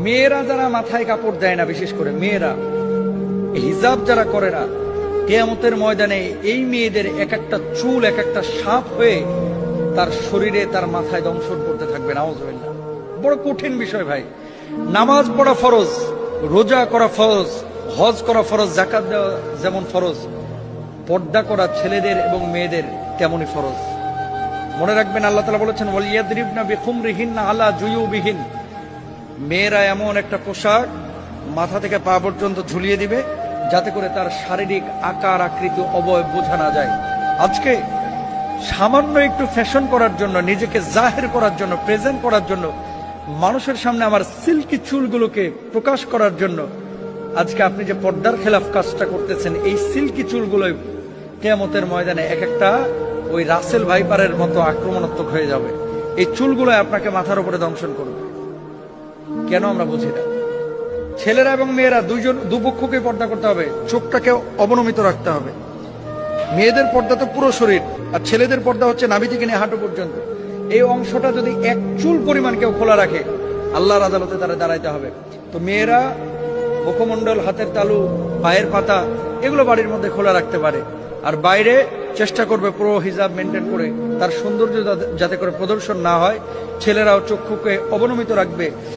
মেয়েরা যারা মাথায় কাপড় দেয় না, বিশেষ করে মেয়েরা হিজাব যারা করে না, কিয়ামতের ময়দানে এই মেয়েদের এক একটা চুল এক একটা সাপ হয়ে তার শরীরে তার মাথায় দংশন করতে থাকবে। নাউজুবিল্লাহ। বড় কঠিন বিষয় ভাই। নামাজ পড়া ফরজ, রোজা করা ফরজ, হজ করা ফরজ, যাকাত দেওয়া যেমন ফরজ, পর্দা করা ছেলেদের এবং মেয়েদের তেমনই ফরজ। মনে রাখবেন, আল্লাহ তাআলা বলেছেন ওয়ালিয়াদরিবনা বিখুমরিহিন্না আলা জুয়ুবিহিন, মেয়েরা এমন একটা পোশাক মাথা থেকে পা পর্যন্ত ঝুলিয়ে দিবে যাতে করে তার শারীরিক আকার আকৃতি অবয়ব বোঝা না যায়। আজকে সামান্য একটু ফ্যাশন করার জন্য, নিজেকে জাহের করার জন্য, প্রেজেন্ট করার জন্য, মানুষের সামনে আমার সিল্কি চুলগুলোকে প্রকাশ করার জন্য আজকে আপনি যে পর্দার খেলাফ কাজটা করতেছেন, এই সিল্কি চুলগুলোই কিয়ামতের ময়দানে এক একটা ওই রাসেল ভাইপারের মতো আক্রমণাত্মক হয়ে যাবে। এই চুলগুলো আপনাকে মাথার উপরে দংশন করবে। কেন আমরা বুঝি না? ছেলেরা এবং মেয়েরা দুপক্ষকে পর্দা করতে হবে, চোখটাকে অবনমিত রাখতে হবে। মেয়েদের পর্দা তো পুরো শরীর, আর ছেলেদের পর্দা হচ্ছে নাভি থেকে নিয়ে হাঁটু পর্যন্ত। এই অংশটা যদি এক চুল পরিমাণ কেউ খোলা রাখে, আল্লাহর আদালতে তারা দাঁড়াইতে হবে। তো মেয়েরা মুখমণ্ডল, হাতের তালু, পায়ের পাতা এগুলো বাড়ির মধ্যে খোলা রাখতে পারে, আর বাইরে চেষ্টা করবে পুরো হিজাব মেনটেন করে তার সৌন্দর্য যাতে করে প্রদর্শন না হয়। ছেলেরাও চক্ষুকে অবনমিত রাখবে।